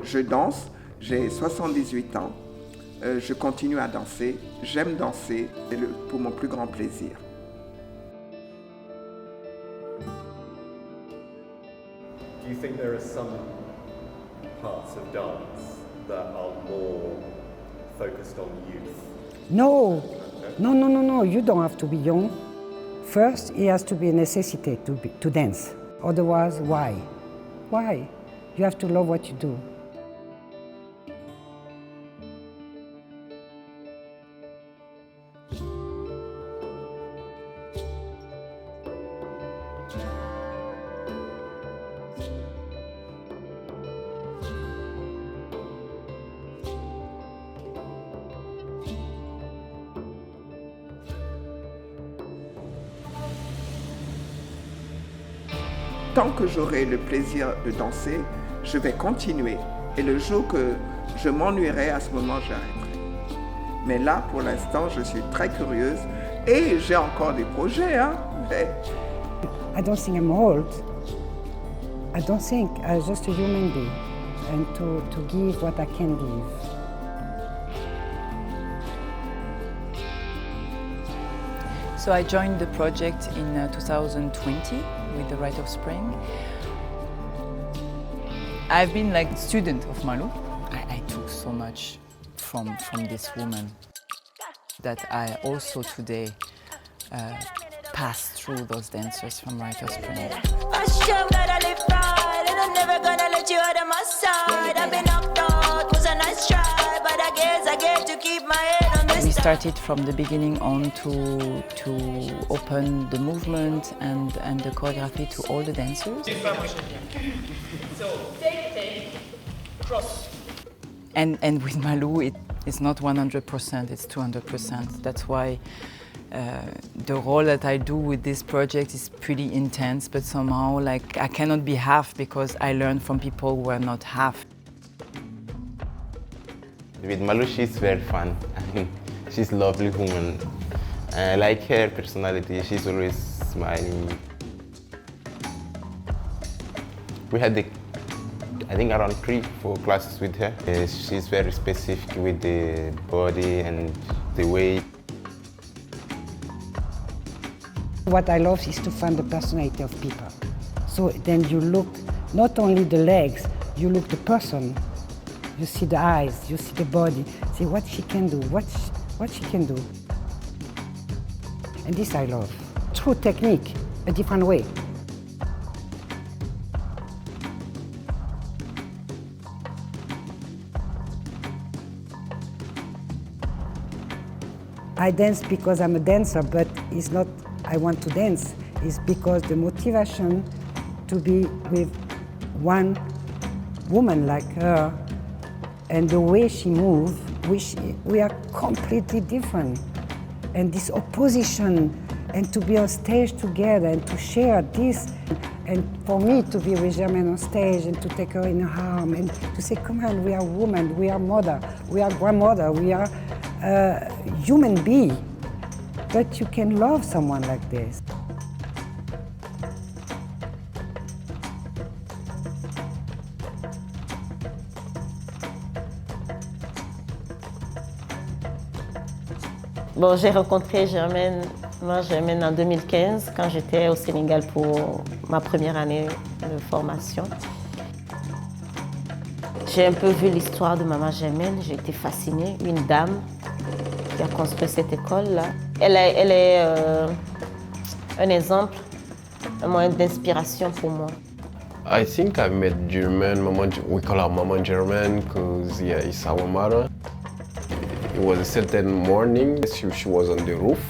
Je danse, j'ai 78 ans. Je continue à danser, j'aime danser, c'est pour mon plus grand plaisir. Do you think there are some parts of dance that are more focused on youth? No, no, you don't have to be young. First, it has to be a necessity to dance. Otherwise, why? Why? You have to love what you do. Tant que j'aurai le plaisir de danser, je vais continuer. Et le jour que je m'ennuierai, à ce moment, j'arrêterai. Mais là, pour l'instant, je suis très curieuse et j'ai encore des projets. I don't think I'm old. I don't think I'm just a human being and to give what I can give. So I joined the project in 2020 with the Rite of Spring. I've been like student of Malu. I took so much from this woman that I also today pass through those dancers from Rite of Spring. We started from the beginning on to open the movement and the choreography to all the dancers. So take, cross. And with Malu, it's not 100%, it's 200%. That's why the role that I do with this project is pretty intense, but somehow like I cannot be half because I learn from people who are not half. With Malu, she's very fun. She's a lovely woman. I like her personality. She's always smiling. We had, I think, around 3-4 classes with her. She's very specific with the body and the way. What I love is to find the personality of people. So then you look not only the legs, you look the person. You see the eyes, you see the body, see what she can do, what she can do. And this I love. Through technique, a different way. I dance because I'm a dancer, but it's not I want to dance. It's because the motivation to be with one woman like her and the way she moves, we are completely different. And this opposition, and to be on stage together and to share this, and for me to be with Germaine on stage and to take her in her arm and to say, come on, we are women, we are mother, we are grandmother, we are human being. But you can love someone like this. Bon, j'ai rencontré Germaine en 2015 quand j'étais au Sénégal pour ma première année de formation. J'ai un peu vu l'histoire de maman Germaine, j'ai été fascinée. Une dame qui a construit cette école-là. Elle est un exemple, un moyen d'inspiration pour moi. I think I met Germaine, we call her Mama Germaine because yeah, it's our mother. It was a certain morning, she was on the roof,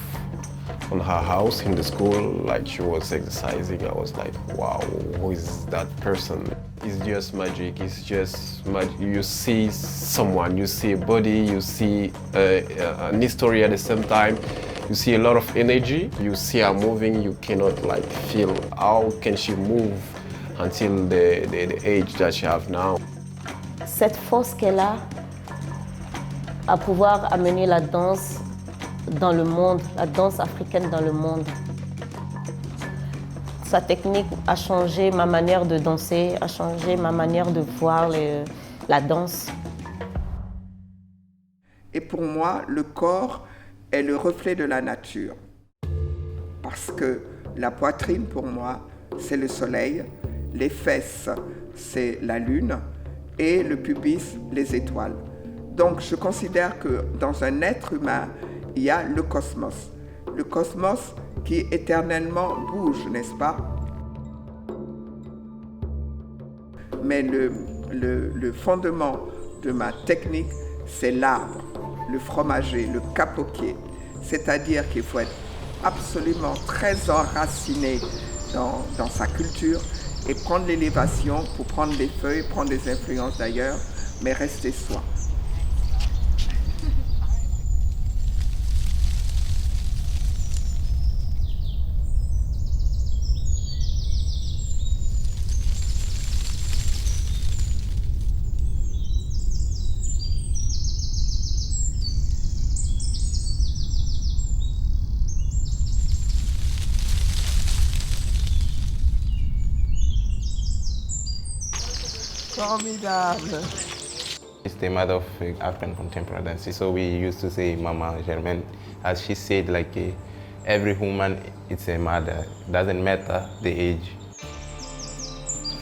on her house in the school, like she was exercising. I was like, wow, who is that person? It's just magic, it's just magic. You see someone, you see a body, you see an history at the same time. You see a lot of energy, you see her moving, you cannot like feel how can she move until the age that she have now. Cette force qu'elle a à pouvoir amener la danse dans le monde, la danse africaine dans le monde. Sa technique a changé ma manière de danser, a changé ma manière de voir la danse. Et pour moi, le corps est le reflet de la nature. Parce que la poitrine, pour moi, c'est le soleil, les fesses, c'est la lune, et le pubis, les étoiles. Donc je considère que dans un être humain, il y a le cosmos. Le cosmos qui éternellement bouge, n'est-ce pas? Mais le fondement de ma technique, c'est l'arbre, le fromager, le capoquier. C'est-à-dire qu'il faut être absolument très enraciné dans sa culture et prendre l'élévation pour prendre des feuilles, prendre des influences d'ailleurs, mais rester soi. Formidable. It's the mother of African contemporary dance. So we used to say Mama Germaine. As she said, like every woman, it's a mother. Doesn't matter the age.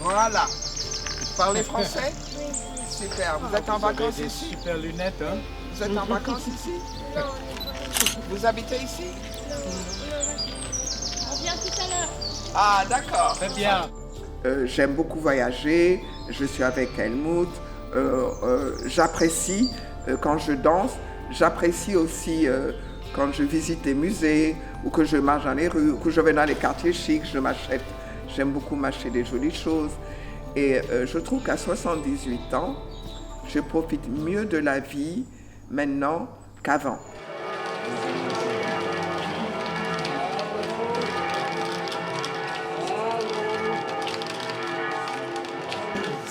Voilà. Vous parlez français? Oui. Super. Vous êtes en vacances ici? Super lunettes, hein? Vous êtes en vacances ici? Non. Vous habitez ici? Non. On vient tout à l'heure. Ah, d'accord. Très bien. J'aime beaucoup voyager, je suis avec Helmut, j'apprécie quand je danse, j'apprécie aussi quand je visite des musées ou que je marche dans les rues ou que je vais dans les quartiers chics, j'aime beaucoup m'acheter des jolies choses et je trouve qu'à 78 ans, je profite mieux de la vie maintenant qu'avant.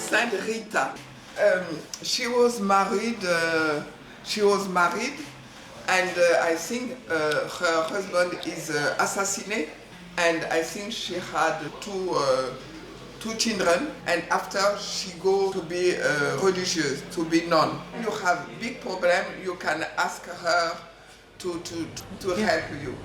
Sainte Rita. She was married, and I think her husband is assassinated, and I think she had two children, and after she go to be religious, to be nun. You have big problem, you can ask her to help you.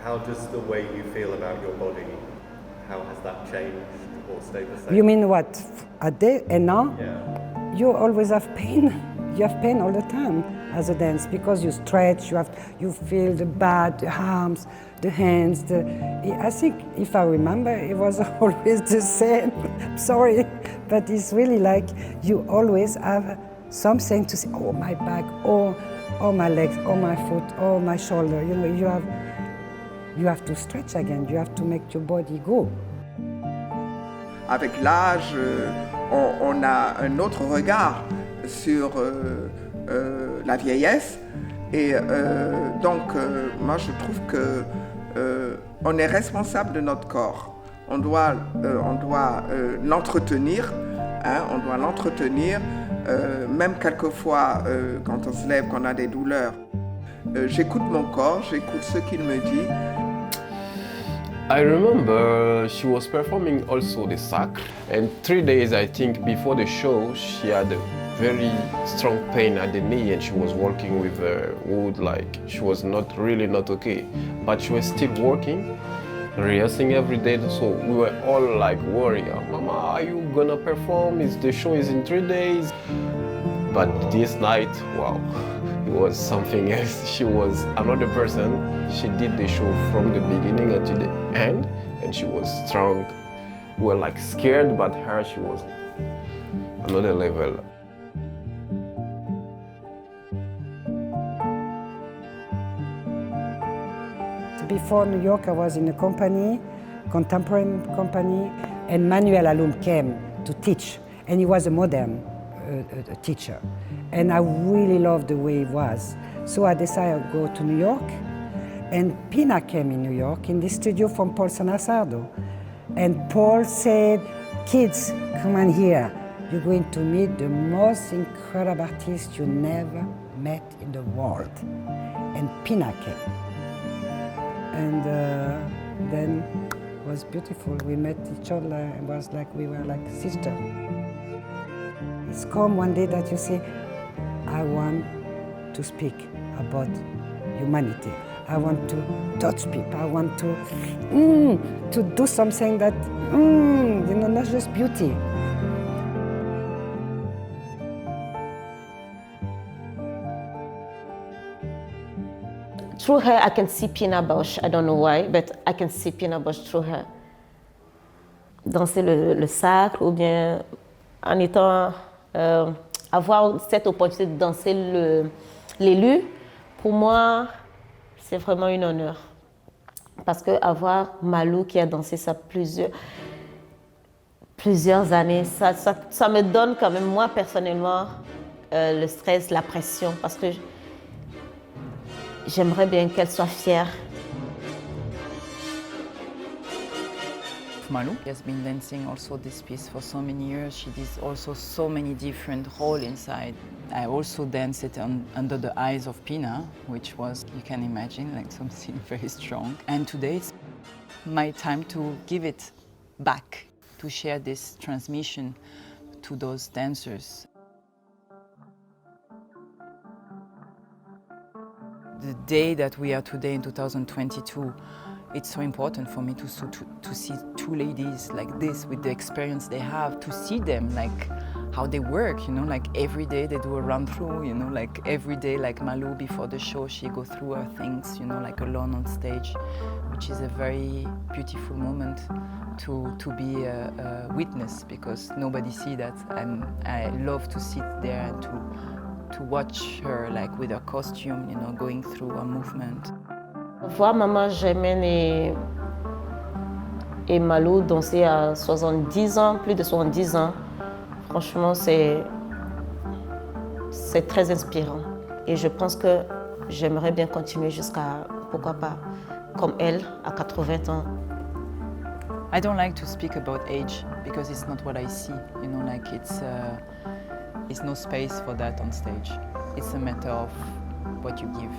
How does the way you feel about your body, how has that changed or stayed the same? You mean what? A day and now? Yeah. You always have pain. You have pain all the time as a dance because you stretch, you feel the back, the arms, the hands. I think if I remember, it was always the same. Sorry, but it's really like you always have something to say. Oh, my back, oh my legs, oh my foot, oh my shoulder. You know, you have to stretch again. You have to make your body go. Avec l'âge, on a un autre regard sur la vieillesse et donc moi je trouve que on est responsable de notre corps. On doit l'entretenir, hein, on doit l'entretenir même quelquefois quand on se lève, quand on a des douleurs. J'écoute mon corps, j'écoute ce qu'il me dit. I remember she was performing also the sacre, and 3 days I think before the show she had a very strong pain at the knee and she was working with wood, like she was not okay, but she was still working, rehearsing every day. So we were all like worried, Mama, are you gonna perform? The show is in 3 days. But this night, wow, it was something else. She was another person. She did the show from the beginning until the end, and she was strong. We were like scared, but her, she was another level. Before New York, I was in a company, contemporary company, and Manuel Alum came to teach, and he was a modern a teacher. And I really loved the way he was. So I decided to go to New York, and Pina came in New York in the studio from Paul Airaudo. And Paul said, kids, come on here. You're going to meet the most incredible artist you never met in the world. and Pina came. And then it was beautiful. We met each other and was like we were like sisters. It's come one day that you say, I want to speak about humanity. I want to touch people. I want to do something that, not just beauty. Through her, I can see Pina Bausch. I don't know why, but I can see Pina Bausch through her. Danser le sacre ou bien en étant, avoir cette opportunité de danser l'élu, pour moi, c'est vraiment un honneur. Parce que avoir Malou qui a dansé ça plusieurs années, ça me donne quand même, moi personnellement, le stress, la pression, parce que j'aimerais bien qu'elle soit fière. Malou has been dancing also this piece for so many years. She did also so many different roles inside. I also danced it under the eyes of Pina, which was, you can imagine, like something very strong. And today it's my time to give it back, to share this transmission to those dancers. The day that we are today in 2022, it's so important for me to see two ladies like this with the experience they have, to see them like how they work, like every day they do a run through, like every day, like Malu before the show, she go through her things, like alone on stage, which is a very beautiful moment to be a witness, because nobody see that, and I love to sit there and to watch her like with her costume, going through her movement. Voir maman Germaine et Malou danser à 70 ans, plus de 70 ans, franchement c'est très inspirant. Et je pense que j'aimerais bien continuer jusqu'à, pourquoi pas, comme elle, à 80 ans. I don't like to speak about age because it's not what I see, like it's no space for that on stage. It's a matter of what you give.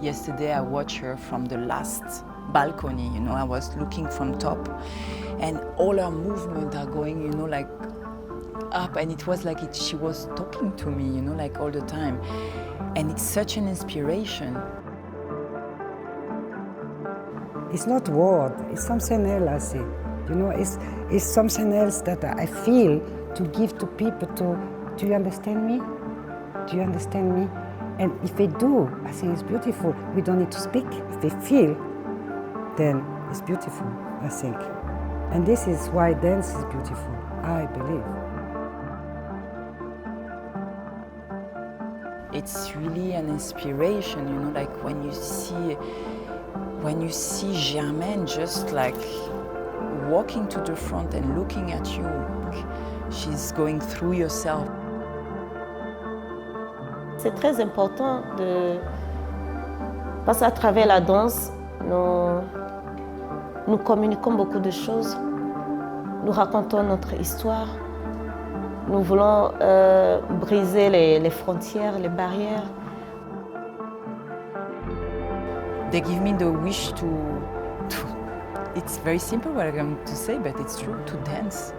Yesterday I watched her from the last balcony, I was looking from top and all her movements are going, like up, and it was like she was talking to me, like all the time. And it's such an inspiration. It's not word, it's something else, I say. It's something else that I feel to give to people do you understand me? Do you understand me? And if they do, I think it's beautiful. We don't need to speak. If they feel, then it's beautiful, I think. And this is why dance is beautiful, I believe. It's really an inspiration, like when you see Germaine just like walking to the front and looking at you, she's going through yourself. C'est très important parce qu'à travers la danse, nous communiquons beaucoup de choses. Nous racontons notre histoire. Nous voulons briser les frontières, les barrières. They give me the wish to it's very simple what I'm going to say, but it's true, to dance.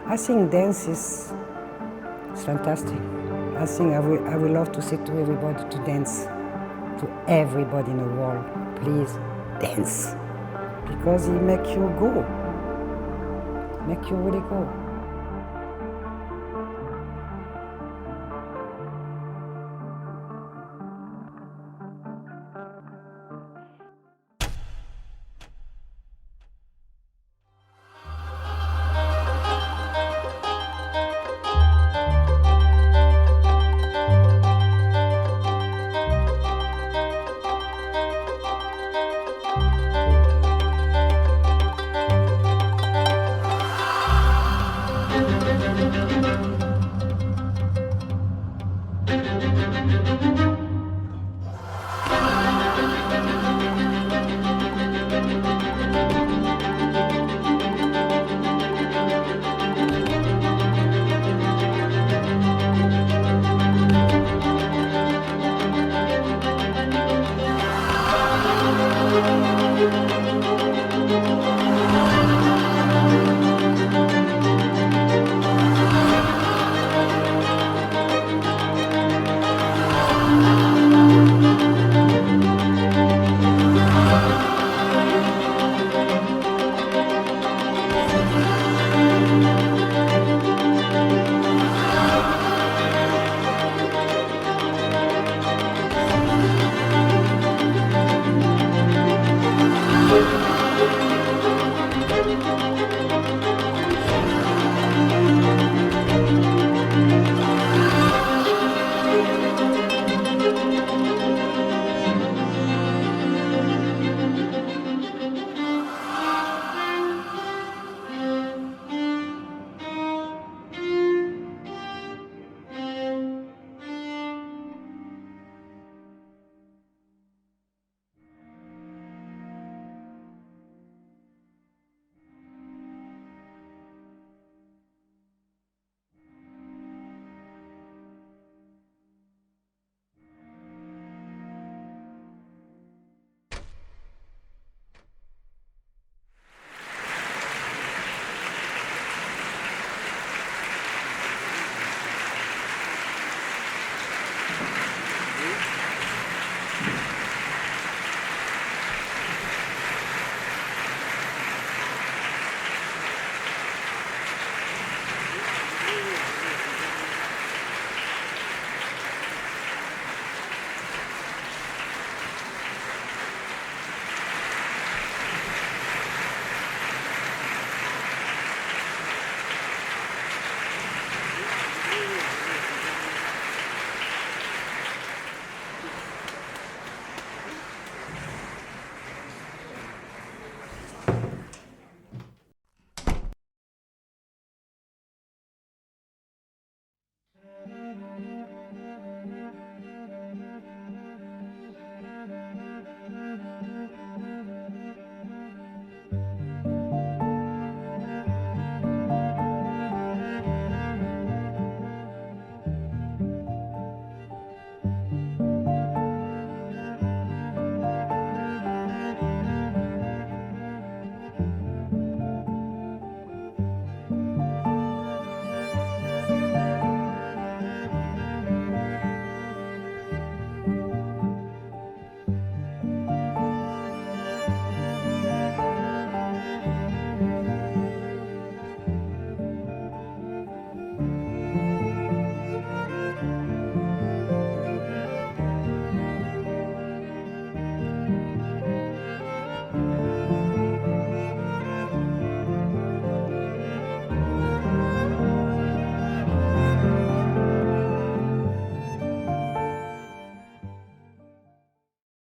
I think dance is fantastic. I think I will love to say to everybody to dance, to everybody in the world, please dance, because it makes you go, make you really go.